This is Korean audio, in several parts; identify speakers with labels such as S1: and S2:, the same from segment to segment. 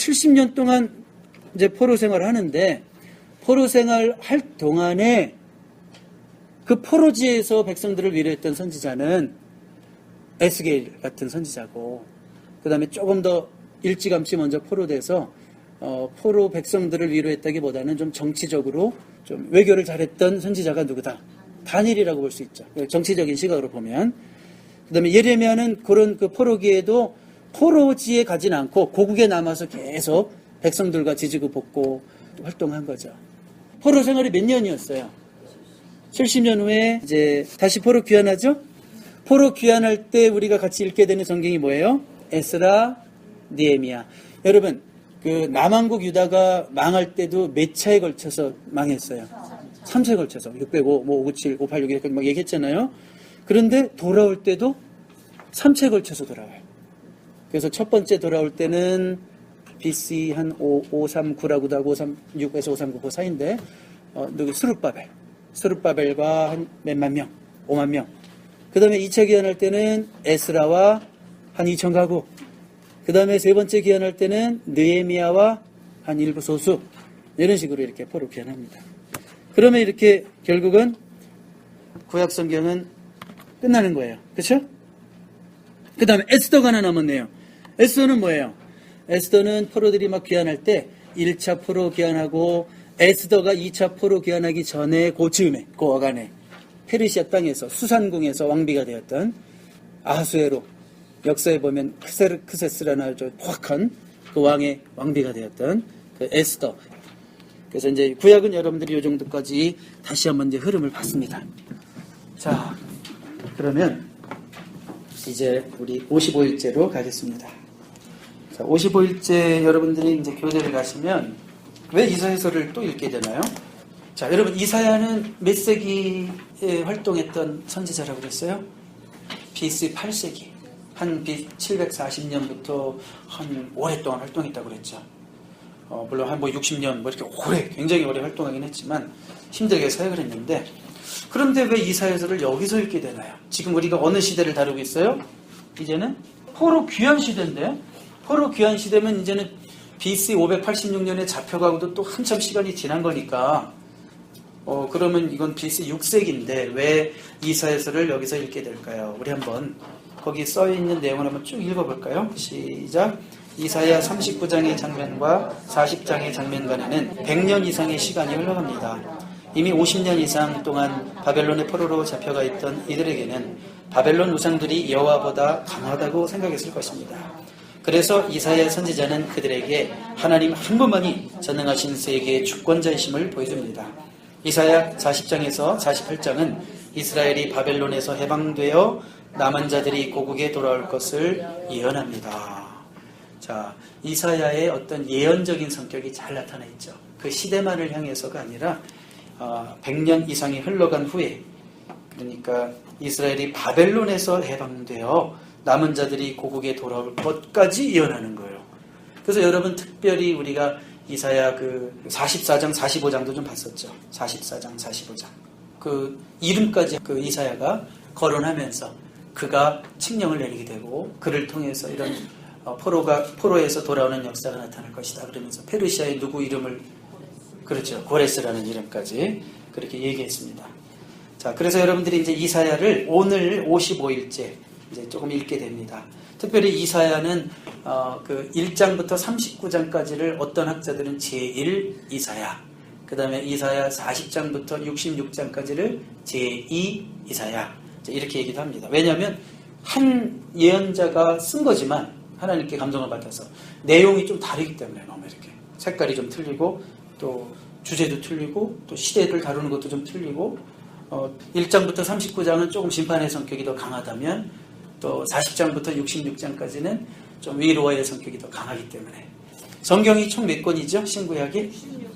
S1: 70년 동안 이제 포로 생활을 하는데, 포로 생활 할 동안에 그 포로지에서 백성들을 위로했던 선지자는 에스겔 같은 선지자고, 그 다음에 조금 더 일찌감치 먼저 포로돼서 포로 백성들을 위로했다기보다는 좀 정치적으로 좀 외교를 잘했던 선지자가 누구다? 다니엘이라고 볼 수 있죠. 정치적인 시각으로 보면. 그 다음에 예레미야는 그런 그 포로기에도 포로지에 가진 않고 고국에 남아서 계속 백성들과 지지고 볶고 활동한 거죠. 포로 생활이 몇 년이었어요? 70년 후에 이제 다시 포로 귀환하죠? 포로 귀환할 때 우리가 같이 읽게 되는 성경이 뭐예요? 에스라, 느헤미야. 여러분, 그 남왕국 유다가 망할 때도 몇 차에 걸쳐서 망했어요? 3차에 걸쳐서. 605, 597, 586 이렇게 막 얘기했잖아요. 그런데 돌아올 때도 3차에 걸쳐서 돌아와요. 그래서 첫 번째 돌아올 때는 BC 한 539라고도 하고 536에서 539 그 사이인데 누구 스룹바벨과 한 몇만 명, 5만 명. 그 다음에 2차 귀환할 때는 에스라와 한 2천 가구. 그 다음에 세 번째 귀환할 때는 느헤미야와 한 일부 소수. 이런 식으로 이렇게 포로 귀환합니다. 그러면 이렇게 결국은 구약 성경은 끝나는 거예요. 그렇죠? 그 다음에 에스더가 하나 남았네요. 에스더는 뭐예요? 에스더는 포로들이 막 귀환할 때 1차 포로 귀환하고 에스더가 2차 포로 귀환하기 전에 그 즈음에, 그 어간에 페르시아 땅에서 수산궁에서 왕비가 되었던 아하수에로, 역사에 보면 크세스라는 아주 포악한 그 왕의 왕비가 되었던 그 에스더. 그래서 이제 구약은 여러분들이 이 정도까지 다시 한번 이제 흐름을 봤습니다. 자, 그러면 이제 우리 55일째로 가겠습니다. 자, 55일째 여러분들이 이제 교대를 가시면 왜 이사야서를 또 읽게 되나요? 자, 여러분 이사야는 몇 세기에 활동했던 선지자라고 그랬어요? BC 8세기. 한 BC 740년부터 한 오랫동안 활동했다고 그랬죠. 물론 한 60년 이렇게 굉장히 오래 활동하긴 했지만 힘들게 사역을 했는데, 그런데 왜 이사야서를 여기서 읽게 되나요? 지금 우리가 어느 시대를 다루고 있어요? 이제는 포로 귀환 시대인데, 포로 귀환 시대면 이제는 BC 586년에 잡혀가고도 또 한참 시간이 지난 거니까 그러면 이건 BC 6세기인데 왜 이사야서를 여기서 읽게 될까요? 우리 한번 거기 써있는 내용을 한번 쭉 읽어볼까요? 시작. 이사야 39장의 장면과 40장의 장면간에는 100년 이상의 시간이 흘러갑니다. 이미 50년 이상 동안 바벨론의 포로로 잡혀가 있던 이들에게는 바벨론 우상들이 여호와보다 강하다고 생각했을 것입니다. 그래서 이사야 선지자는 그들에게 하나님 한 분만이 전능하신 세계의 주권자이심을 보여줍니다. 이사야 40장에서 48장은 이스라엘이 바벨론에서 해방되어 남은 자들이 고국에 돌아올 것을 예언합니다. 자, 이사야의 어떤 예언적인 성격이 잘 나타나 있죠. 그 시대만을 향해서가 아니라 100년 이상이 흘러간 후에, 그러니까 이스라엘이 바벨론에서 해방되어 남은 자들이 고국에 돌아올 것까지 예언하는 거예요. 그래서 여러분 특별히 우리가 이사야 그 44장, 45장도 좀 봤었죠. 44장, 45장. 그 이름까지 그 이사야가 거론하면서 그가 칙령을 내리게 되고 그를 통해서 이런 포로에서 돌아오는 역사가 나타날 것이다. 그러면서 페르시아의 누구 이름을, 그렇죠, 고레스라는 이름까지 그렇게 얘기했습니다. 자, 그래서 여러분들이 이제 이사야를 오늘 55일째 이제 조금 읽게 됩니다. 특별히 이사야는 그 1장부터 39장까지를 어떤 학자들은 제1 이사야, 그 다음에 이사야 40장부터 66장까지를 제2 이사야, 이렇게 얘기도 합니다. 왜냐하면 한 예언자가 쓴 거지만 하나님께 감동을 받아서 내용이 좀 다르기 때문에, 너무 이렇게 색깔이 좀 틀리고 또 주제도 틀리고 또 시대를 다루는 것도 좀 틀리고 1장부터 39장은 조금 심판의 성격이 더 강하다면 또 40장부터 66장까지는 좀 위로와의 성격이 더 강하기 때문에, 성경이 총 몇 권이죠? 신구약이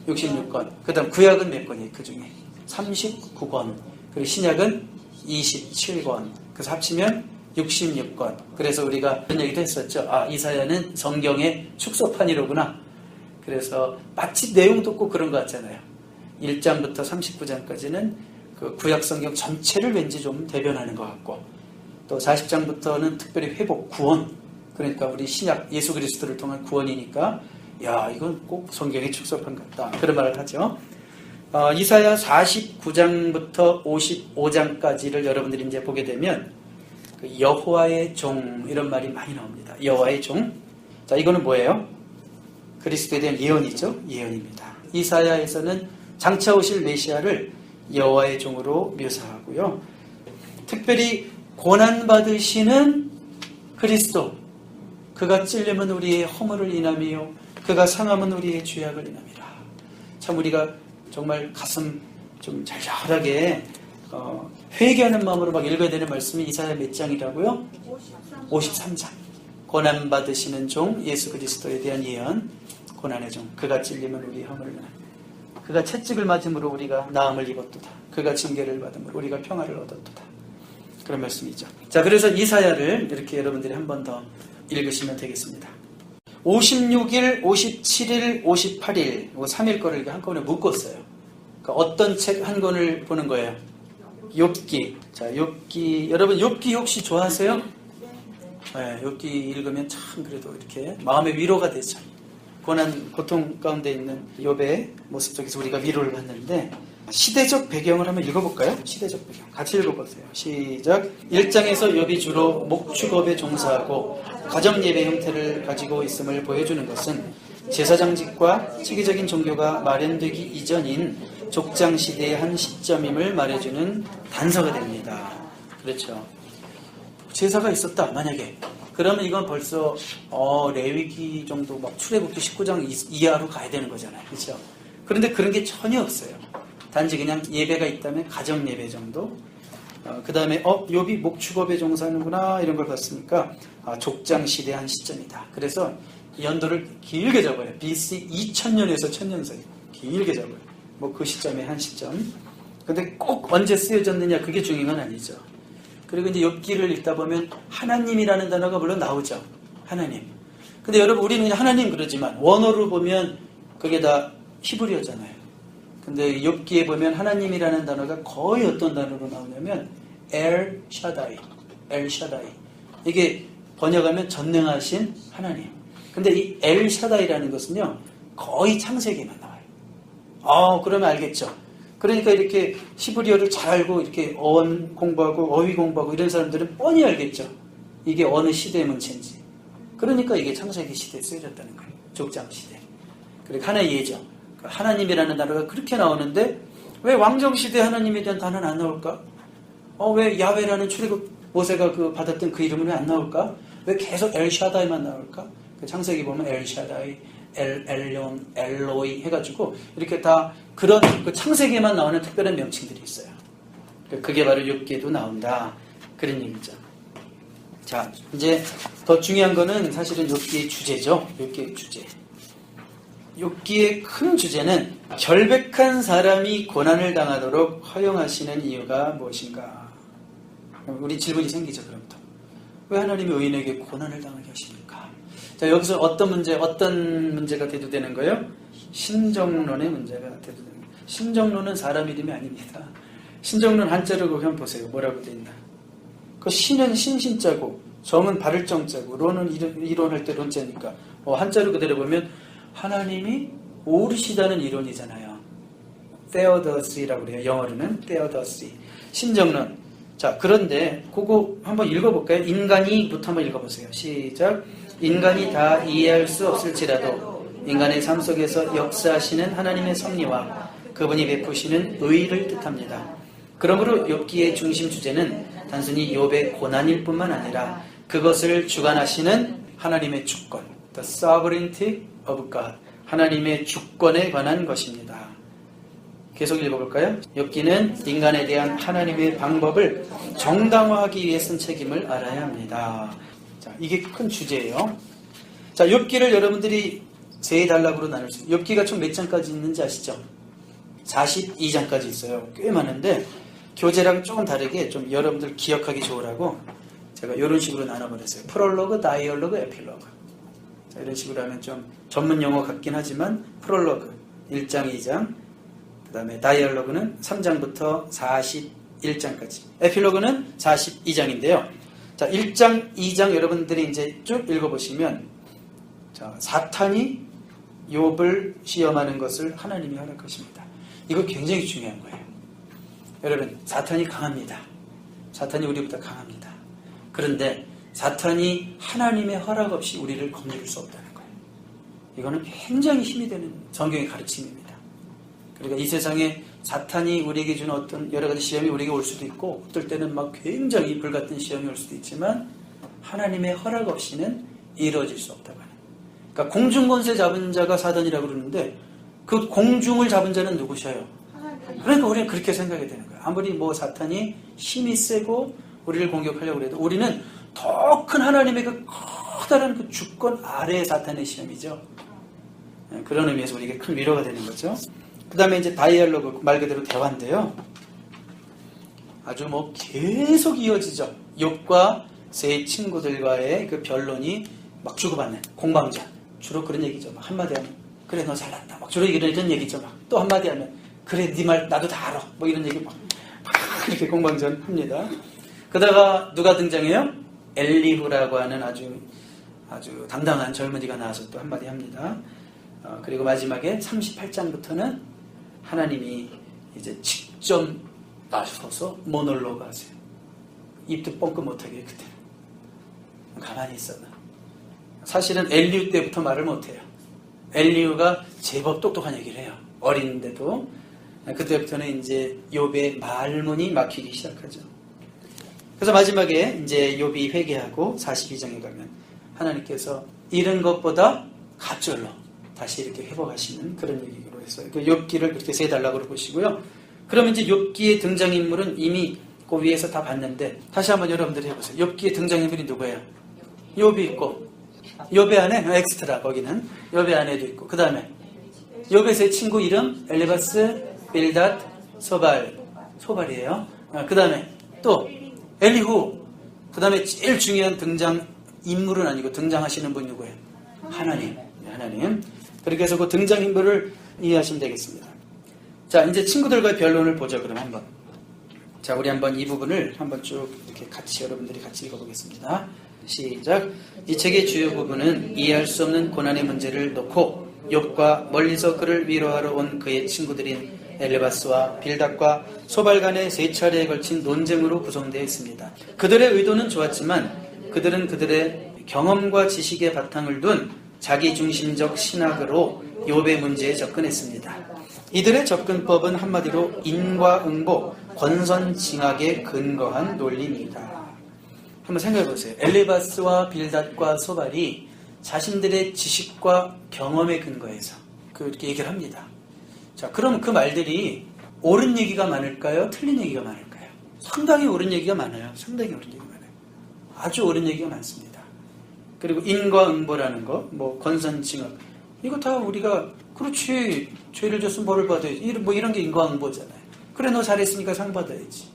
S1: 66권. 그 다음 구약은 몇 권이에요? 그 중에 39권. 그리고 신약은 27권. 그래서 합치면 66권. 그래서 우리가 그런 얘기도 했었죠. 아, 이사야는 성경의 축소판이로구나. 그래서 마치 내용도 꼭 그런 것 같잖아요. 1장부터 39장까지는 그 구약 성경 전체를 왠지 좀 대변하는 것 같고, 또 40장부터는 특별히 회복, 구원, 그러니까 우리 신약 예수 그리스도를 통한 구원이니까 야, 이건 꼭 성경의 축소판 같다. 그런 말을 하죠. 이사야 49장부터 55장까지를 여러분들이 이제 보게 되면 그 여호와의 종 이런 말이 많이 나옵니다. 여호와의 종. 자, 이거는 뭐예요? 그리스도에 대한 예언이죠. 예언입니다. 이사야에서는 장차 오실 메시아를 여호와의 종으로 묘사하고요. 특별히 고난받으시는 그리스도, 그가 찔림은 우리의 허물을 인함이요 그가 상함은 우리의 죄악을 인함이라. 참 우리가 정말 가슴 좀 잘잘하게 회개하는 마음으로 막 읽어야 되는 말씀이 이사야 몇 장이라고요? 53장. 고난받으시는 종 예수 그리스도에 대한 예언. 고난의 종, 그가 찔림은 우리의 허물을 인함이라. 그가 채찍을 맞음으로 우리가 나음을 입었도다. 그가 징계를 받음으로 우리가 평화를 얻었도다. 그런 말씀이죠. 자, 그래서 이사야를 이렇게 여러분들이 한 번 더 읽으시면 되겠습니다. 56일, 57일, 58일, 3일 거를 이렇게 한꺼번에 묶었어요. 그러니까 어떤 책 한 권을 보는 거예요? 욥기. 자, 욥기. 여러분 욥기 혹시 좋아하세요? 네, 욥기 읽으면 참 그래도 이렇게 마음의 위로가 되죠. 고난, 고통 가운데 있는 욥의 모습 속에서 우리가 위로를 받는데, 시대적 배경을 한번 읽어볼까요? 시대적 배경. 같이 읽어보세요. 시작. 1장에서 욥이 주로 목축업에 종사하고 가정예배 형태를 가지고 있음을 보여주는 것은 제사장직과 체계적인 종교가 마련되기 이전인 족장시대의 한 시점임을 말해주는 단서가 됩니다. 그렇죠. 제사가 있었다, 만약에. 그러면 이건 벌써 레위기 정도 막 출애굽기 19장 이하로 가야 되는 거잖아요. 그렇죠? 그런데 그런 게 전혀 없어요. 단지 그냥 예배가 있다면 가정 예배 정도. 그 다음에 욥이 목축업에 종사하는구나 이런 걸 봤으니까 족장 시대 한 시점이다. 그래서 연도를 길게 잡아요. BC 2000년에서 1000년 사이 길게 잡아요. 뭐 그 시점의 한 시점. 근데 꼭 언제 쓰여졌느냐 그게 중요한 건 아니죠. 그리고 이제 욥기를 읽다 보면 하나님이라는 단어가 물론 나오죠. 하나님. 근데 여러분 우리는 그냥 하나님 그러지만 원어로 보면 그게 다 히브리어잖아요. 근데 욥기에 보면 하나님이라는 단어가 거의 어떤 단어로 나오냐면 엘 샤다이. 이게 번역하면 전능하신 하나님. 근데 이 엘 샤다이라는 것은요 거의 창세기에만 나와요. 그러면 알겠죠. 그러니까 이렇게 히브리어를 잘 알고 이렇게 어원 공부하고 어휘 공부하고 이런 사람들은 뻔히 알겠죠. 이게 어느 시대의 문체인지. 그러니까 이게 창세기 시대에 쓰여졌다는 거예요. 족장 시대. 그리고 하나의 예죠. 하나님이라는 단어가 그렇게 나오는데 왜 왕정시대 하나님에 대한 단어는 안 나올까? 왜 야훼라는 출애굽 모세가 받았던 그 이름은 왜 안 나올까? 왜 계속 엘샤다이만 나올까? 창세기 보면 엘샤다이, 엘yon, 엘로이 해가지고 이렇게 다 그런 창세기에만 나오는 특별한 명칭들이 있어요. 그게 바로 욥기에도 나온다. 그런 얘기죠. 자, 이제 더 중요한 거는 사실은 욥기의 주제죠. 욥기의 주제. 욥기의 큰 주제는 결백한 사람이 고난을 당하도록 허용하시는 이유가 무엇인가? 우리 질문이 생기죠. 그럼부터. 왜 하나님이 의인에게 고난을 당하게 하십니까? 자, 여기서 어떤 문제가 대두되는 거예요? 신정론의 문제가 대두되는 거예요. 신정론은 사람 이름이 아닙니다. 신정론 한자로 한번 보세요. 뭐라고 되어 있나? 그 신은 신신자고 정은 바를 정자고 론은 이론할 때 론자니까 한자로 그대로 보면 하나님이 오르시다는 이론이잖아요. theodos이라고 그래요. 영어로는 theodosy. 신정론. 자, 그런데 그거 한번 읽어볼까요? 인간이부터 한번 읽어보세요. 시작. 인간이 다 이해할 수 없을지라도 인간의 삶 속에서 역사하시는 하나님의 섭리와 그분이 베푸시는 의를 뜻합니다. 그러므로 욥기의 중심 주제는 단순히 욥의 고난일 뿐만 아니라 그것을 주관하시는 하나님의 주권, the sovereignty of God, 하나님의 주권에 관한 것입니다. 계속 읽어볼까요? 욥기는 인간에 대한 하나님의 방법을 정당화하기 위해 쓴 책임을 알아야 합니다. 자, 이게 큰 주제예요. 자, 욥기를 여러분들이 세 단락으로 나눌 수 있어요. 욥기가 총 몇 장까지 있는지 아시죠? 42장까지 있어요. 꽤 많은데 교재랑 조금 다르게 좀 여러분들 기억하기 좋으라고 제가 이런 식으로 나눠버렸어요. 프롤로그, 다이얼로그, 에필로그. 자, 이런 식으로 하면 좀 전문 용어 같긴 하지만 프롤로그 1장, 2장, 그 다음에 다이얼로그는 3장부터 41장까지, 에필로그는 42장인데요. 자, 1장, 2장 여러분들이 이제 쭉 읽어보시면 자, 사탄이 욥을 시험하는 것을 하나님이 허락하십니다. 이거 굉장히 중요한 거예요. 여러분, 사탄이 강합니다. 사탄이 우리보다 강합니다. 그런데 사탄이 하나님의 허락 없이 우리를 건드릴 수 없다는 거예요. 이거는 굉장히 힘이 되는 성경의 가르침입니다. 그러니까 이 세상에 사탄이 우리에게 주는 어떤 여러 가지 시험이 우리에게 올 수도 있고, 어떨 때는 막 굉장히 불같은 시험이 올 수도 있지만 하나님의 허락 없이는 이루어질 수 없다고 하는. 그러니까 공중권세 잡은 자가 사단이라고 그러는데 그 공중을 잡은 자는 누구셔요? 그러니까 우리는 그렇게 생각이 되는 거예요. 아무리 뭐 사탄이 힘이 세고 우리를 공격하려고 해도 우리는 더 큰 하나님의 그 커다란 그 주권 아래의 사탄의 시험이죠. 그런 의미에서 우리에게 큰 위로가 되는 거죠. 그 다음에 이제 다이얼로그, 말 그대로 대화인데요. 아주 뭐 계속 이어지죠. 욥과 세 친구들과의 그 변론이 막 주고받는 공방전. 주로 그런 얘기죠. 막 한마디 하면 그래 너 잘났다. 막 주로 이런 얘기죠. 막 또 한마디 하면 그래 네 말 나도 다 알아. 뭐 이런 얘기 막 이렇게 공방전 합니다. 그러다가 누가 등장해요? 엘리후라고 하는 아주 당당한 젊은이가 나와서 또 한마디 합니다. 그리고 마지막에 38장부터는 하나님이 이제 직접 나서서 모놀로그 하세요. 입도 뻥끗 못하게 그때 가만히 있었나. 사실은 엘리후 때부터 말을 못해요. 엘리후가 제법 똑똑한 얘기를 해요. 어린데도. 그때부터는 이제 욥의 말문이 막히기 시작하죠. 그래서 마지막에 이제 욥이 회개하고 42장에 가면 하나님께서 잃은 것보다 갑절로 다시 이렇게 회복하시는 그런 얘기로 했어요. 그 욥기를 그렇게 세 단락으로 보시고요. 그러면 이제 욥기의 등장인물은 이미 그 위에서 다 봤는데 다시 한번 여러분들이 해보세요. 욥기의 등장인물이 누구예요? 욥이 있고 욥의 아내 엑스트라 거기는 욥의 아내도 있고 그 다음에 욥의 세 친구 이름 엘리바스, 빌닷, 소발이에요. 그 다음에 또 엘리후. 그 다음에 제일 중요한 등장 인물은 아니고 등장하시는 분이 누구예요? 하나님. 그렇게 해서 그 등장인물을 이해하시면 되겠습니다. 자, 이제 친구들과의 변론을 보죠. 그럼 한번. 자, 우리 한번 이 부분을 한번 쭉 이렇게 같이 여러분들이 같이 읽어보겠습니다. 시작. 이 책의 주요 부분은 이해할 수 없는 고난의 문제를 놓고 욥과 멀리서 그를 위로하러 온 그의 친구들인 엘리바스와 빌닷과 소발 간의 세 차례에 걸친 논쟁으로 구성되어 있습니다. 그들의 의도는 좋았지만 그들은 그들의 경험과 지식의 바탕을 둔 자기중심적 신학으로 욥의 문제에 접근했습니다. 이들의 접근법은 한마디로 인과응보, 권선징악에 근거한 논리입니다. 한번 생각해보세요. 엘리바스와 빌닷과 소발이 자신들의 지식과 경험에 근거해서 그렇게 얘기를 합니다. 자, 그럼 그 말들이 옳은 얘기가 많을까요? 틀린 얘기가 많을까요? 상당히 옳은 얘기가 많아요. 아주 옳은 얘기가 많습니다. 그리고 인과응보라는 거, 뭐 권선징악, 이거 다 우리가 그렇지 죄를 졌으면 벌을 받아야지. 뭐 이런 게 인과응보잖아요. 그래 너 잘했으니까 상 받아야지.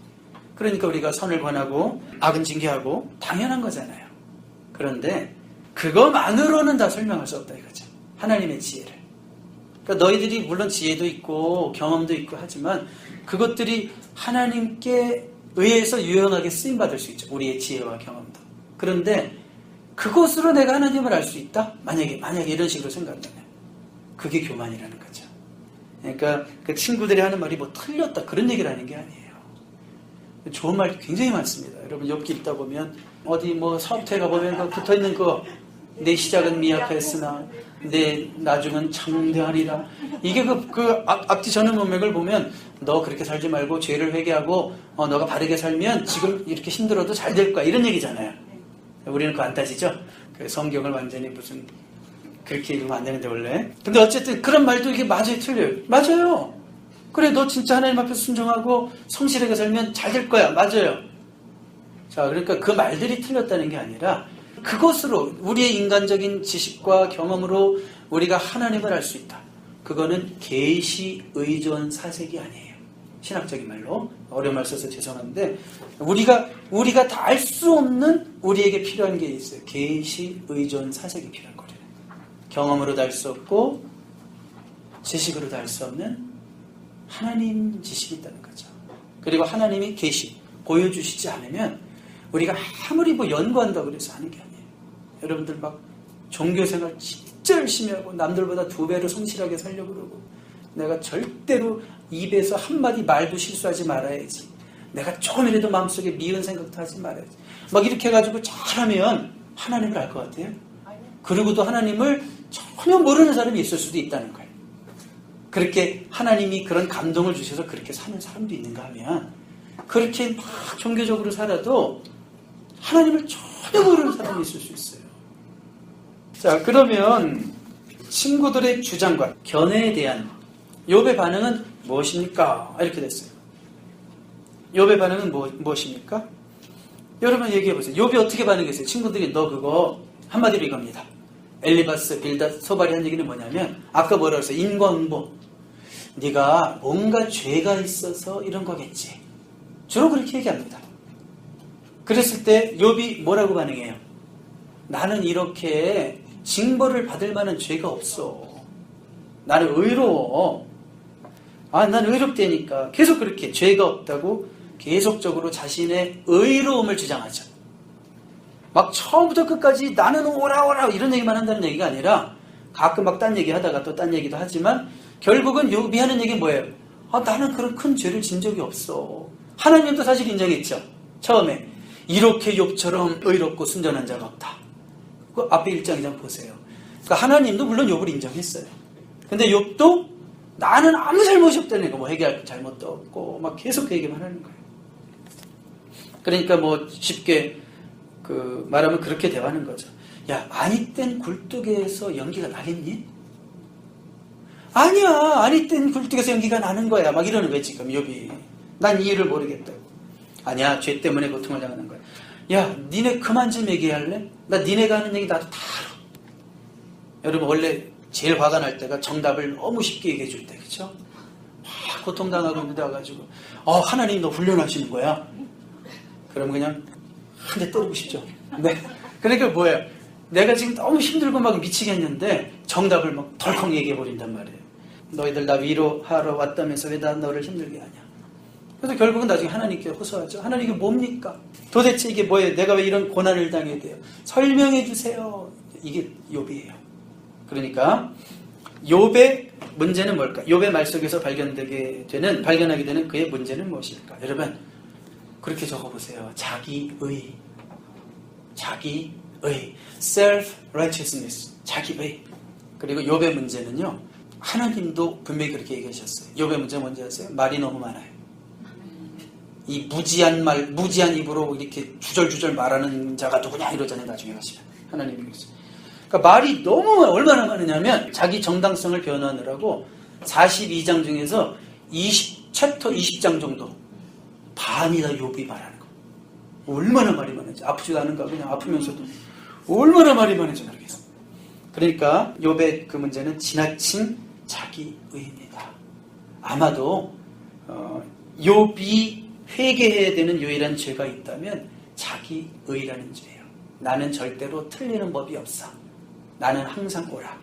S1: 그러니까 우리가 선을 권하고 악은 징계하고 당연한 거잖아요. 그런데 그것만으로는 다 설명할 수 없다 이거죠. 하나님의 지혜를. 그러니까 너희들이 물론 지혜도 있고 경험도 있고 하지만 그것들이 하나님께 의해서 유용하게 쓰임받을 수 있죠. 우리의 지혜와 경험도. 그런데 그것으로 내가 하나님을 알 수 있다? 만약에 이런 식으로 생각한다면 그게 교만이라는 거죠. 그러니까 그 친구들이 하는 말이 뭐 틀렸다 그런 얘기를 하는 게 아니에요. 좋은 말 굉장히 많습니다. 여러분 욥기 읽다 보면 어디 뭐 사업터에 가보면 그 붙어있는 거 내 시작은 미약했으나 내 나중은 창대하리라. 이게 그 앞뒤 전후 문맥을 보면 너 그렇게 살지 말고 죄를 회개하고 너가 바르게 살면 지금 이렇게 힘들어도 잘 될 거야 이런 얘기잖아요. 우리는 그거 안 따지죠. 그 성경을 완전히 무슨 그렇게 읽으면 안 되는데 원래. 근데 어쨌든 그런 말도 이게 맞아요 틀려요? 맞아요. 그래 너 진짜 하나님 앞에서 순종하고 성실하게 살면 잘 될 거야. 맞아요. 자, 그러니까 그 말들이 틀렸다는 게 아니라 그것으로 우리의 인간적인 지식과 경험으로 우리가 하나님을 알 수 있다. 그거는 계시 의존 사색이 아니에요. 신학적인 말로 어려운 말 써서 죄송한데 우리가 다 알 수 없는 우리에게 필요한 게 있어요. 계시 의존 사색이 필요한 거예요. 경험으로도 알 수 없고 지식으로도 알 수 없는 하나님 지식이 있다는 거죠. 그리고 하나님이 계시 보여주시지 않으면 우리가 아무리 뭐 연구한다고 그래서 하는 게 아니에요. 여러분들 막 종교생활 진짜 진짜 열심히 하고 남들보다 2배로 성실하게 살려고 그러고 내가 절대로 입에서 한마디 말도 실수하지 말아야지. 내가 조금이라도 마음속에 미운 생각도 하지 말아야지. 막 이렇게 해가지고 잘하면 하나님을 알 것 같아요. 그리고도 하나님을 전혀 모르는 사람이 있을 수도 있다는 거예요. 그렇게 하나님이 그런 감동을 주셔서 그렇게 사는 사람도 있는가 하면 그렇게 막 종교적으로 살아도 하나님을 전혀 모르는 사람이 있을 수 있어요. 자, 그러면 친구들의 주장과 견해에 대한 욥의 반응은 무엇입니까? 이렇게 됐어요. 욥의 반응은 무엇입니까? 여러분 얘기해 보세요. 욥이 어떻게 반응했어요? 친구들이 너 그거 한마디로 이겁니다. 엘리바스, 빌닷, 소발이 한 얘기는 뭐냐면 아까 뭐라고 했어요? 인과응보. 네가 뭔가 죄가 있어서 이런 거겠지. 주로 그렇게 얘기합니다. 그랬을 때 욥이 뭐라고 반응해요? 나는 이렇게 징벌을 받을 만한 죄가 없어. 나는 의로워. 나는 의롭다니까. 계속 그렇게 죄가 없다고 계속적으로 자신의 의로움을 주장하죠. 막 처음부터 끝까지 나는 오라 이런 얘기만 한다는 얘기가 아니라 가끔 막 딴 얘기 하다가 또 딴 얘기도 하지만 결국은 욥이 하는 얘기는 뭐예요? 나는 그런 큰 죄를 진 적이 없어. 하나님도 사실 인정했죠. 처음에 이렇게 욥처럼 의롭고 순전한 자가 없다. 그 앞에 1장 2장 보세요. 그러니까 하나님도 물론 욥을 인정했어요. 근데 욥도 나는 아무 잘못이 없다는 거, 뭐 회개할 잘못도 없고 막 계속 그 얘기만 하는 거예요. 그러니까 뭐 쉽게 말하면 그렇게 대화하는 거죠. 야, 아니 땐 굴뚝에서 연기가 나겠니? 아니야, 아니 땐 굴뚝에서 연기가 나는 거야. 막 이러는 거야 지금 욥이. 난 이유를 모르겠다고. 아니야, 죄 때문에 고통을 당하는 거야. 야, 니네 그만 좀 얘기할래? 나 니네가 하는 얘기 나도 다 알아. 여러분 원래 제일 화가 날 때가 정답을 너무 쉽게 얘기해 줄 때, 그렇죠? 막 고통당하고 있는데 와가지고 하나님 너 훈련하시는 거야? 그럼 그냥 한 대 때리고 싶죠. 네. 그러니까 뭐예요? 내가 지금 너무 힘들고 막 미치겠는데 정답을 막 덜컥 얘기해 버린단 말이에요. 너희들 나 위로하러 왔다면서 왜 나 너를 힘들게 하냐? 그래서 결국은 나중에 하나님께 호소하죠. 하나님 이게 뭡니까? 도대체 이게 뭐예요? 내가 왜 이런 고난을 당해야 돼요? 설명해 주세요. 이게 욥이에요. 그러니까 욥의 문제는 뭘까? 욥의 말 속에서 발견하게 되는 그의 문제는 무엇일까? 여러분 그렇게 적어보세요. 자기의, self-righteousness, 자기의. 그리고 욥의 문제는요. 하나님도 분명히 그렇게 얘기하셨어요. 욥의 문제는 뭔지 아세요? 말이 너무 많아요. 이 무지한 입으로 이렇게 주절주절 말하는 자가 누구냐 이러잖아요. 나중에 가시면 하나님이 그랬어요. 그러니까 말이 너무 얼마나 많으냐면 자기 정당성을 변호하느라고 42장 중에서 챕터 20장 정도 반이 다 욥이 말하는 거. 얼마나 말이 많은지. 아프지도 않은가 그냥 아프면서도 얼마나 말이 많은지 모르겠어. 그러니까 욥의 그 문제는 지나친 자기의입니다. 아마도 욥이 회개해야 되는 유일한 죄가 있다면 자기의라는 죄예요. 나는 절대로 틀리는 법이 없어. 나는 항상 옳아.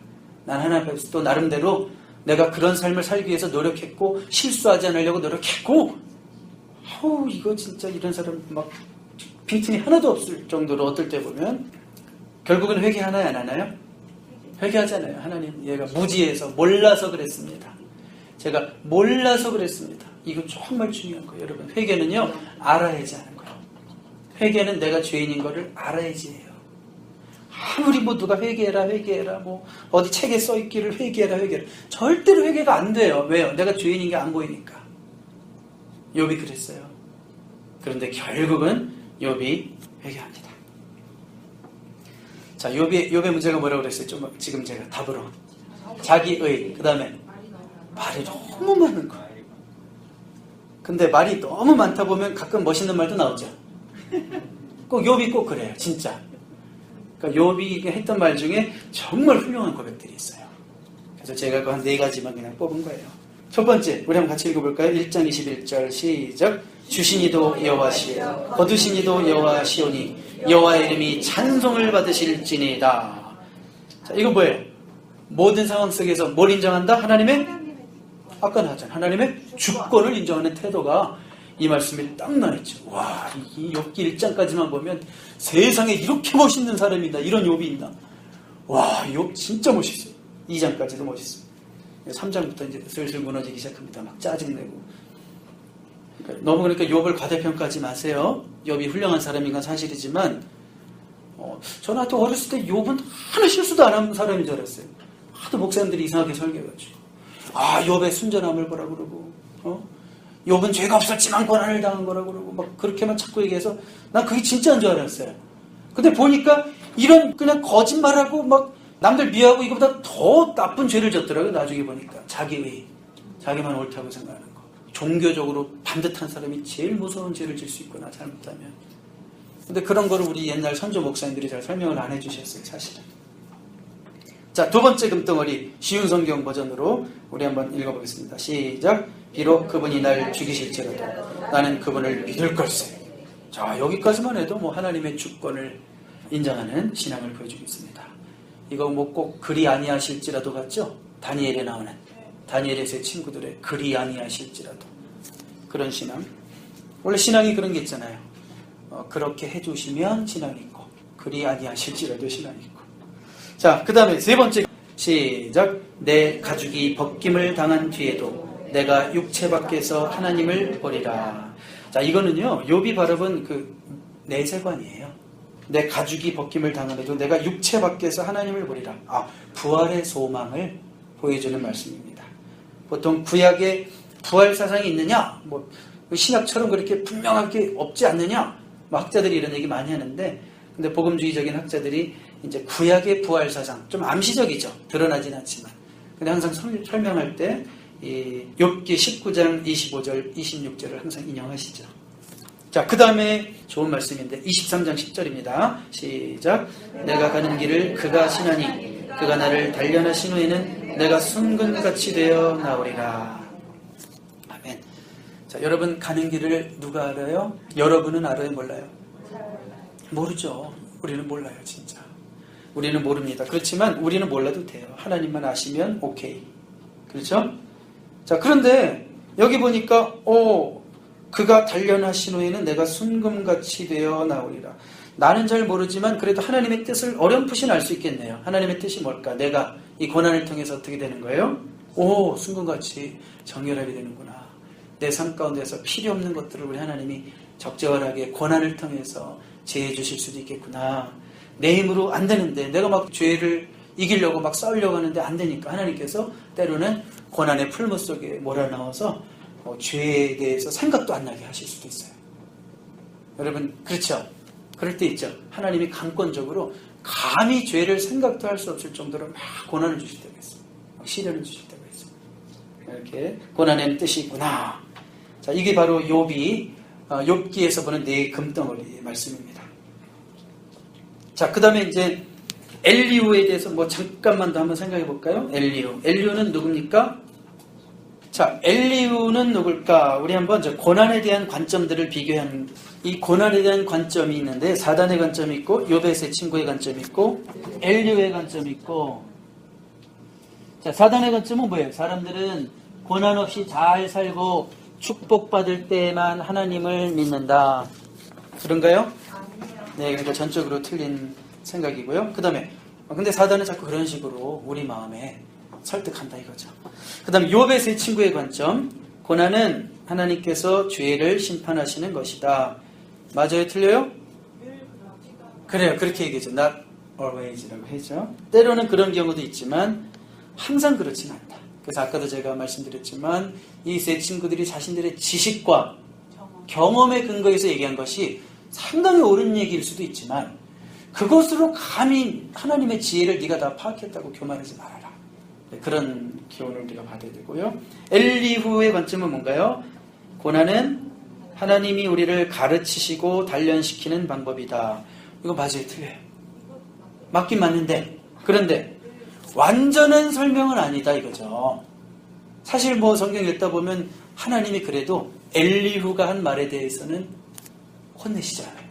S1: 난 하나님 앞에서 또 나름대로 내가 그런 삶을 살기 위해서 노력했고 실수하지 않으려고 노력했고 이거 진짜 이런 사람 막 빈틈이 하나도 없을 정도로 어떨 때 보면 결국은 회개하나요 안 하나요? 회개하잖아요. 하나님 얘가 무지해서 몰라서 그랬습니다. 제가 몰라서 그랬습니다. 이거 정말 중요한 거예요. 여러분 회개는요 알아야지 하는 거예요. 회개는 내가 죄인인 거를 알아야지 해요. 아무리 뭐 누가 회개해라 뭐 어디 책에 써있기를 회개해라 절대로 회개가 안 돼요. 왜요? 내가 죄인인 게 안 보이니까. 욥이 그랬어요. 그런데 결국은 욥이 회개합니다. 자, 욥의 문제가 뭐라고 그랬어요? 지금 제가 답으로 자기의, 그 다음에 말이 너무 많은 거예요. 근데 말이 너무 많다 보면 가끔 멋있는 말도 나오죠. 꼭 욥이 꼭 그래요, 진짜. 그러니까 욥이 했던 말 중에 정말 훌륭한 고백들이 있어요. 그래서 제가 그 한 4가지만 그냥 뽑은 거예요. 첫 번째, 우리 한번 같이 읽어볼까요? 1장 21절 시작. 주신 이도 여호와시요 거두신 이도 여호와시오니 여호와의 이름이 찬송을 받으실지니이다. 자, 이건 뭐예요? 모든 상황 속에서 뭘 인정한다? 아까 나왔잖아요. 하나님의 주권을 인정하는 태도가 이 말씀에 딱 나있죠. 와, 이 욥기 1장까지만 보면 세상에 이렇게 멋있는 사람이 있나, 이런 욥이 있나. 와, 욥 진짜 멋있어요. 2장까지도 멋있어요. 3장부터 이제 슬슬 무너지기 시작합니다. 막 짜증내고. 너무 그러니까 욥을 과대평가하지 마세요. 욥이 훌륭한 사람인 건 사실이지만, 저는 또 어렸을 때 욥은 하나 실수도 안 한 사람인 줄 알았어요. 하도 목사님들이 이상하게 설교해가지고. 욥의 순전함을 보라 그러고, 욥은 죄가 없었지만 고난을 당한 거라 그러고, 막 그렇게만 자꾸 얘기해서 난 그게 진짜인 줄 알았어요. 근데 보니까 이런 그냥 거짓말하고 막 남들 미워하고 이거보다 더 나쁜 죄를 졌더라고요. 나중에 보니까. 자기의, 자기만 옳다고 생각하는 거. 종교적으로 반듯한 사람이 제일 무서운 죄를 질 수 있구나, 잘못하면. 근데 그런 거를 우리 옛날 선조 목사님들이 잘 설명을 안 해주셨어요, 사실은. 자, 두 번째 금덩어리, 쉬운 성경 버전으로 우리 한번 읽어보겠습니다. 시작. 비록 그분이 날 죽이실지라도 나는 그분을 믿을 걸세. 자, 여기까지만 해도 뭐 하나님의 주권을 인정하는 신앙을 보여주고 있습니다. 이거 뭐 꼭 그리 아니하실지라도 같죠? 다니엘에 나오는 다니엘의 세 친구들의 그리 아니하실지라도 그런 신앙. 원래 신앙이 그런 게 있잖아요. 그렇게 해주시면 신앙이 있고 그리 아니하실지라도 신앙이 있고. 자, 그 다음에 세 번째 시작. 내 가죽이 벗김을 당한 뒤에도 내가 육체 밖에서 하나님을 보리라. 자, 이거는요 욥이 바라본 그 내세관이에요. 내 가죽이 벗김을 당하면도 내가 육체 밖에서 하나님을 보리라. 부활의 소망을 보여주는 말씀입니다. 보통 구약에 부활 사상이 있느냐, 뭐 신약처럼 그렇게 분명하게 없지 않느냐, 학자들이 이런 얘기 많이 하는데, 근데 복음주의적인 학자들이 이제 구약의 부활 사상 좀 암시적이죠. 드러나진 않지만. 근데 항상 설명할 때 이 욥기 19장 25절, 26절을 항상 인용하시죠. 자, 그 다음에 좋은 말씀인데 23장 10절입니다. 시작. 내가 가는 길을 그가 신하니 그가 나를 단련하신 후에는 내가 순금같이 되어 나오리라. 아멘. 자, 여러분 가는 길을 누가 알아요? 여러분은 알아요, 몰라요? 모르죠. 우리는 몰라요, 진짜. 우리는 모릅니다. 그렇지만 우리는 몰라도 돼요. 하나님만 아시면 오케이. 그렇죠? 자, 그런데 여기 보니까 그가 단련하신 후에는 내가 순금같이 되어 나오리라. 나는 잘 모르지만 그래도 하나님의 뜻을 어렴풋이 알 수 있겠네요. 하나님의 뜻이 뭘까? 내가 이 고난을 통해서 어떻게 되는 거예요? 순금같이 정결하게 되는구나. 내 삶 가운데서 필요 없는 것들을 우리 하나님이 적절하게 고난을 통해서 제해 주실 수도 있겠구나. 내 힘으로 안 되는데 내가 막 죄를 이기려고 막 싸우려고 하는데 안 되니까 하나님께서 때로는 고난의 풀무 속에 몰아넣어서 죄에 대해서 생각도 안 나게 하실 수도 있어요. 여러분 그렇죠? 그럴 때 있죠. 하나님이 강권적으로 감히 죄를 생각도 할 수 없을 정도로 막 고난을 주실 때가 있어요. 막 시련을 주실 때가 있어요. 이렇게 고난의 뜻이 있구나. 자, 이게 바로 욥기에서 보는 네 금덩어리의 말씀입니다. 자, 그 다음에 이제 엘리후에 대해서 뭐 잠깐만 더 한번 생각해 볼까요? 엘리후는 누굽니까? 자, 엘리후는 누굴까? 우리 한번 고난에 대한 관점들을 비교한, 이 고난에 대한 관점이 있는데 사단의 관점이 있고 욥의 세 친구의 관점이 있고 엘리후의 관점이 있고. 자, 사단의 관점은 뭐예요? 사람들은 고난 없이 잘 살고 축복받을 때만 하나님을 믿는다. 그런가요? 네, 그러니까 전적으로 틀린 생각이고요. 그 다음에 근데 사단은 자꾸 그런 식으로 우리 마음에 설득한다 이거죠. 그 다음에 욥의 세 친구의 관점. 고난은 하나님께서 죄를 심판하시는 것이다. 맞아요? 틀려요? 그래요. 그렇게 얘기하죠. Not always라고 하죠. 때로는 그런 경우도 있지만 항상 그렇진 않다. 그래서 아까도 제가 말씀드렸지만 이 세 친구들이 자신들의 지식과 경험에 근거해서 얘기한 것이 상당히 옳은 얘기일 수도 있지만 그것으로 감히 하나님의 지혜를 네가 다 파악했다고 교만하지 말아라. 그런 교훈을 우리가 받아야 되고요. 엘리후의 관점은 뭔가요? 고난은 하나님이 우리를 가르치시고 단련시키는 방법이다. 이거 맞아요? 틀려요? 맞긴 맞는데 그런데 완전한 설명은 아니다 이거죠. 사실 뭐 성경 읽다 보면 하나님이 그래도 엘리후가 한 말에 대해서는 혼내시잖아요.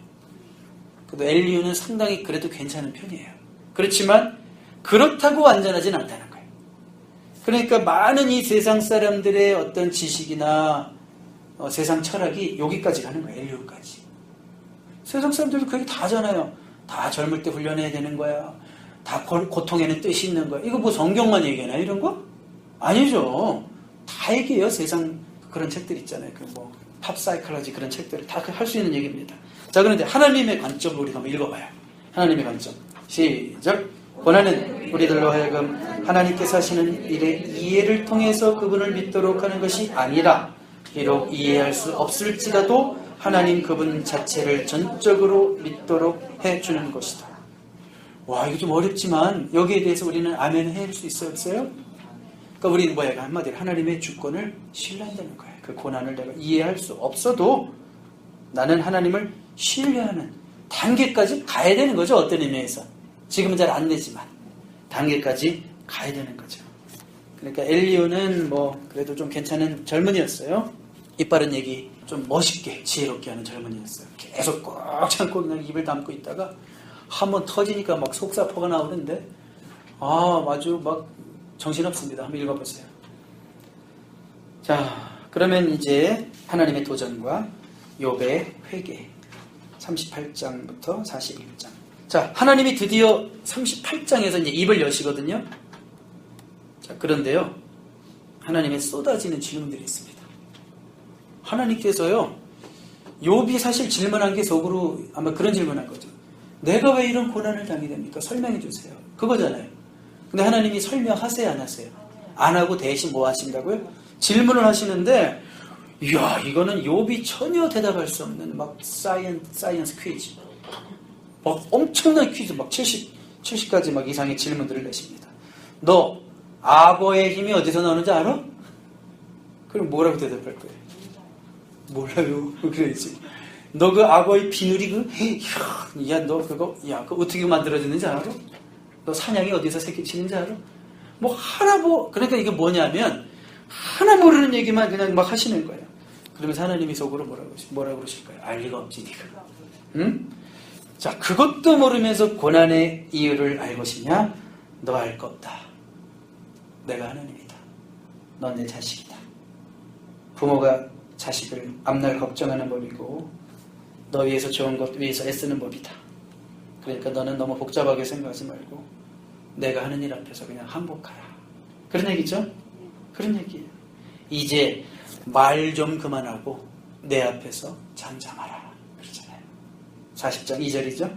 S1: 그래도 엘리후는 상당히 그래도 괜찮은 편이에요. 그렇지만 그렇다고 완전하진 않다는 거예요. 그러니까 많은 이 세상 사람들의 어떤 지식이나 세상 철학이 여기까지 가는 거예요. 엘리후까지. 세상 사람들도 그 얘기 다 하잖아요. 다 젊을 때 훈련해야 되는 거야. 다 고통에는 뜻이 있는 거야. 이거 뭐 성경만 얘기하나 이런 거? 아니죠. 다 얘기해요. 세상 그런 책들 있잖아요. 그 뭐 팝사이클러지 그런 책들을 다 할 수 있는 얘기입니다. 자, 그런데 하나님의 관점으로 우리가 한번 읽어봐요. 하나님의 관점. 시작. 고난은 우리들로 하여금 하나님께서 하시는 일의 이해를 통해서 그분을 믿도록 하는 것이 아니라 비록 이해할 수 없을지라도 하나님 그분 자체를 전적으로 믿도록 해주는 것이다. 와, 이거 좀 어렵지만 여기에 대해서 우리는 아멘 해줄 수 있어요? 없어요? 그러니까 우리는 뭐야? 한마디로 하나님의 주권을 신뢰한다는 거예요. 그 고난을 내가 이해할 수 없어도 나는 하나님을 신뢰하는 단계까지 가야 되는 거죠. 어떤 의미에서. 지금은 잘 안 되지만 단계까지 가야 되는 거죠. 그러니까 엘리오는 뭐 그래도 좀 괜찮은 젊은이였어요. 이빠른 얘기 좀 멋있게 지혜롭게 하는 젊은이였어요. 계속 꽉 참고 그냥 입을 담고 있다가 한번 터지니까 막 속사포가 나오는데 아주 막 정신없습니다. 한번 읽어보세요. 자, 그러면 이제 하나님의 도전과 욥의 회개 38장부터 41장. 자, 하나님이 드디어 38장에서 이제 입을 여시거든요. 자, 그런데요, 하나님의 쏟아지는 질문들이 있습니다. 하나님께서요, 욥이 사실 질문한 게 속으로 아마 그런 질문한 거죠. 내가 왜 이런 고난을 당하게 됩니까? 설명해 주세요. 그거잖아요. 근데 하나님이 설명하세요, 안 하세요? 안 하고 대신 뭐 하신다고요? 질문을 하시는데, 이야, 이거는 욥이 전혀 대답할 수 없는 막 사이언스 퀴즈. 막 엄청난 퀴즈, 막 70가지 막 이상의 질문들을 내십니다. 너 악어의 힘이 어디서 나오는지 알아? 그럼 뭐라고 대답할 거예요? 몰라요. 그래야지. 너 그 악어의 비늘이 너 그거 어떻게 만들어지는지 알아? 너 사냥이 어디서 새끼치는지 알아? 그러니까 이게 뭐냐면 하나 모르는 얘기만 그냥 막 하시는 거예요. 그러면서 하나님이 속으로 뭐라고 그러실까요? 알 리가 없지 니가. 응? 자, 그것도 모르면서 고난의 이유를 알고 싶냐? 너 알 거 없다. 내가 하나님이다. 넌 내 자식이다. 부모가 자식을 앞날 걱정하는 법이고 너 위해서 좋은 것 위해서 애쓰는 법이다. 그러니까 너는 너무 복잡하게 생각하지 말고 내가 하는 일 앞에서 그냥 항복하라. 그런 얘기죠? 그런 얘기예요. 이제 말 좀 그만하고 내 앞에서 잠잠하라. 그렇잖아요. 40장 2절이죠?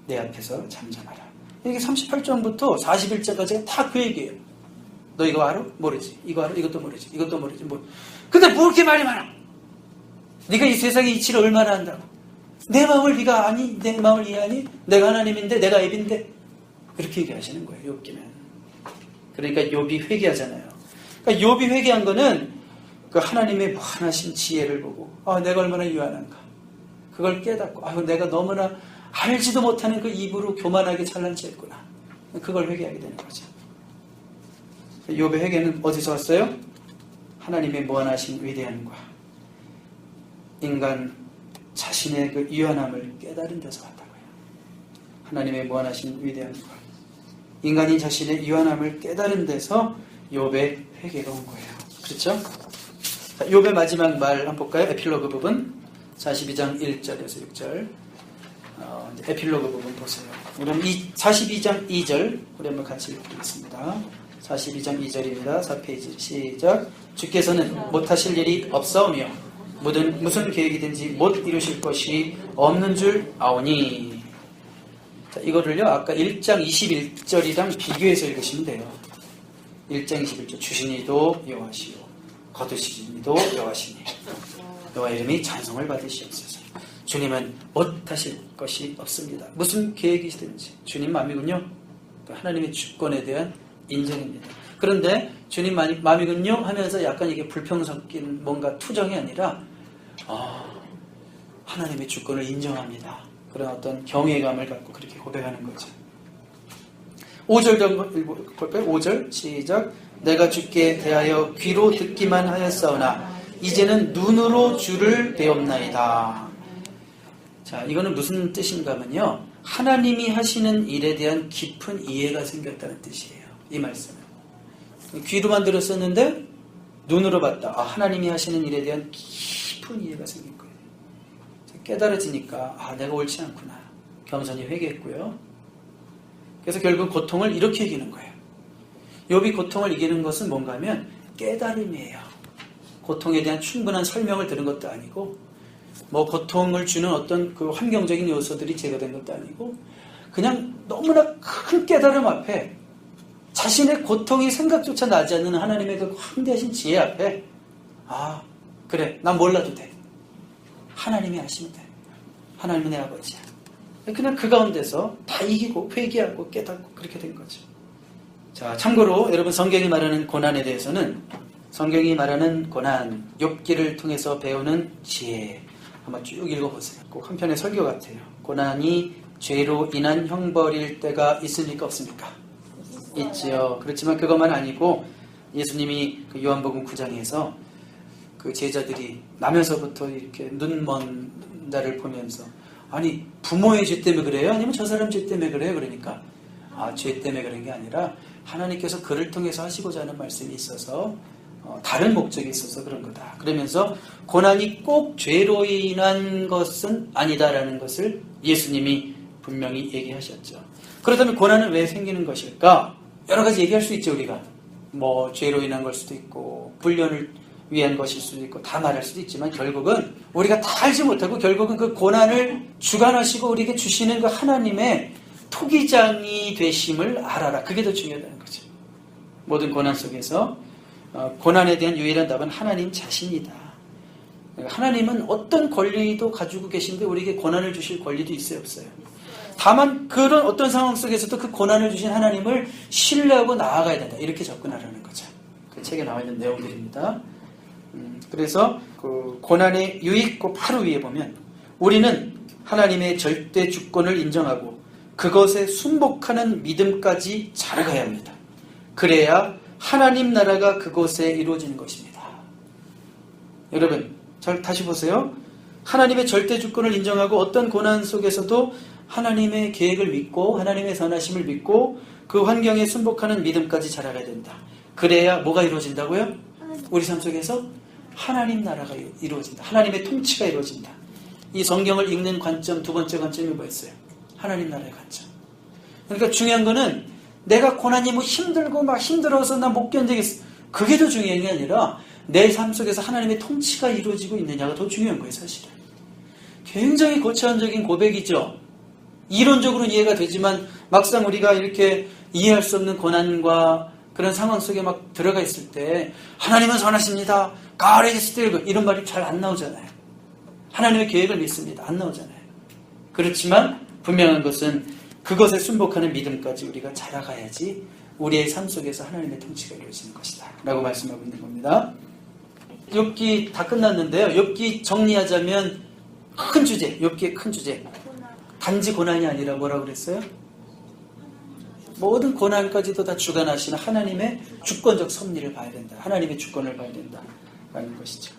S1: 내 앞에서 잠잠하라. 이게 38장부터 41장까지가 다 그 얘기예요. 너 이거 알아? 모르지. 이거 알아? 이것도 모르지. 이것도 모르지. 근데 뭐 이렇게 말이 많아? 네가 이 세상의 이치를 얼마나 안다고? 내 마음을 네가 아니? 내 마음을 이해하니? 내가 하나님인데 내가 앱인데? 그렇게 얘기하시는 거예요. 욥기는. 그러니까 욥이 회개하잖아요. 그러니까 욥이 회개한 거는 그 하나님의 무한하신 지혜를 보고 내가 얼마나 유한한가. 그걸 깨닫고 내가 너무나 알지도 못하는 그 입으로 교만하게 잘난 체했구나. 그걸 회개하게 되는 거죠. 욥의 회개는 어디서 왔어요? 하나님의 무한하신 위대함과 인간 자신의 그 유한함을 깨달은 데서 왔다고요. 하나님의 무한하신 위대함과 인간이 자신의 유한함을 깨달은 데서 욥의 회개가 온 거예요. 그렇죠? 자, 욥의 마지막 말 한번 볼까요? 에필로그 부분 42장 1절에서 6절 에필로그 부분 보세요. 그럼 42장 2절 우리 한번 같이 읽겠습니다. 42장 2절입니다. 4페이지 시작. 주께서는 못하실 일이 없사오며 무슨 계획이든지 못 이루실 것이 없는 줄 아오니. 자, 이거를요 아까 1장 21절이랑 비교해서 읽으시면 돼요. 1장 21절 주신 이도 여호와시오 거두시는 이도 여호와시니 여호와 이름이 찬송을 받으시옵소서. 주님은 못하실 것이 없습니다. 무슨 계획이시든지 주님 마음이군요. 하나님의 주권에 대한 인정입니다. 그런데 주님 마음이군요 하면서 약간 이게 불평 섞인 뭔가 투정이 아니라 하나님의 주권을 인정합니다. 그런 어떤 경외감을 갖고 그렇게 고백하는 거죠. 5절 볼까요? 5절 시작. 내가 주께 대하여 귀로 듣기만 하였사오나 이제는 눈으로 주를 배옵나이다. 자, 이거는 무슨 뜻인가 하면요, 하나님이 하시는 일에 대한 깊은 이해가 생겼다는 뜻이에요. 이 말씀은 귀로만 들었었는데 눈으로 봤다. 하나님이 하시는 일에 대한 깊은 이해가 생긴 거예요. 깨달아지니까 내가 옳지 않구나. 겸손히 회개했고요. 그래서 결국 고통을 이렇게 이기는 거예요. 욥이 고통을 이기는 것은 뭔가 하면 깨달음이에요. 고통에 대한 충분한 설명을 들은 것도 아니고 뭐 고통을 주는 어떤 그 환경적인 요소들이 제거된 것도 아니고 그냥 너무나 큰 깨달음 앞에 자신의 고통이 생각조차 나지 않는 하나님의 그 광대하신 지혜 앞에 아 그래 난 몰라도 돼. 하나님이 아시면 돼. 하나님은 내 아버지야. 그냥 그 가운데서 다 이기고 회개하고 깨닫고 그렇게 된 거죠. 자, 참고로 여러분 성경이 말하는 고난에 대해서는 성경이 말하는 고난, 욥기를 통해서 배우는 지혜 한번 쭉 읽어보세요. 꼭 한편의 설교 같아요. 고난이 죄로 인한 형벌일 때가 있습니까? 없습니까? 있지요. 그렇지만 그것만 아니고 예수님이 그 요한복음 9장에서 그 제자들이 나면서부터 이렇게 눈먼 나를 보면서 아니 부모의 죄 때문에 그래요? 아니면 저 사람 죄 때문에 그래요? 그러니까 죄 때문에 그런 게 아니라 하나님께서 그를 통해서 하시고자 하는 말씀이 있어서 다른 목적이 있어서 그런 거다. 그러면서 고난이 꼭 죄로 인한 것은 아니다라는 것을 예수님이 분명히 얘기하셨죠. 그렇다면 고난은 왜 생기는 것일까? 여러 가지 얘기할 수 있죠. 우리가 뭐 죄로 인한 걸 수도 있고 불륜을 위한 것일 수도 있고 다 말할 수도 있지만 결국은 우리가 다 알지 못하고 결국은 그 고난을 주관하시고 우리에게 주시는 그 하나님의 토기장이 되심을 알아라. 그게 더 중요하다는 거죠. 모든 고난 속에서 고난에 대한 유일한 답은 하나님 자신이다. 하나님은 어떤 권리도 가지고 계신데 우리에게 고난을 주실 권리도 있어요, 없어요? 다만 그런 어떤 상황 속에서도 그 고난을 주신 하나님을 신뢰하고 나아가야 된다. 이렇게 접근하라는 거죠. 그 책에 나와 있는 내용들입니다. 그래서 그 고난의 유익고 바로 위에 보면 우리는 하나님의 절대 주권을 인정하고 그것에 순복하는 믿음까지 자라가야 합니다. 그래야 하나님 나라가 그곳에 이루어지는 것입니다. 여러분, 다시 보세요. 하나님의 절대 주권을 인정하고 어떤 고난 속에서도 하나님의 계획을 믿고 하나님의 선하심을 믿고 그 환경에 순복하는 믿음까지 자라가야 된다. 그래야 뭐가 이루어진다고요? 우리 삶 속에서 하나님 나라가 이루어진다. 하나님의 통치가 이루어진다. 이 성경을 읽는 관점, 두 번째 관점이 뭐였어요? 하나님 나라의 관점. 그러니까 중요한 거는 내가 고난이 뭐 힘들고 막 힘들어서 나 못 견디겠어. 그게 더 중요한 게 아니라 내 삶 속에서 하나님의 통치가 이루어지고 있느냐가 더 중요한 거예요, 사실은. 굉장히 고차원적인 고백이죠. 이론적으로는 이해가 되지만 막상 우리가 이렇게 이해할 수 없는 고난과 그런 상황 속에 막 들어가 있을 때 하나님은 선하십니다. God is still good. 이런 말이 잘 안 나오잖아요. 하나님의 계획을 믿습니다. 안 나오잖아요. 그렇지만 분명한 것은 그것에 순복하는 믿음까지 우리가 자라가야지 우리의 삶 속에서 하나님의 통치가 이루어지는 것이다. 라고 말씀하고 있는 겁니다. 욥기 다 끝났는데요. 욥기 정리하자면 큰 주제, 욥기의 큰 주제. 단지 고난이 아니라 뭐라고 그랬어요? 모든 고난까지도 다 주관하시는 하나님의 주권적 섭리를 봐야 된다. 하나님의 주권을 봐야 된다라는 것이죠.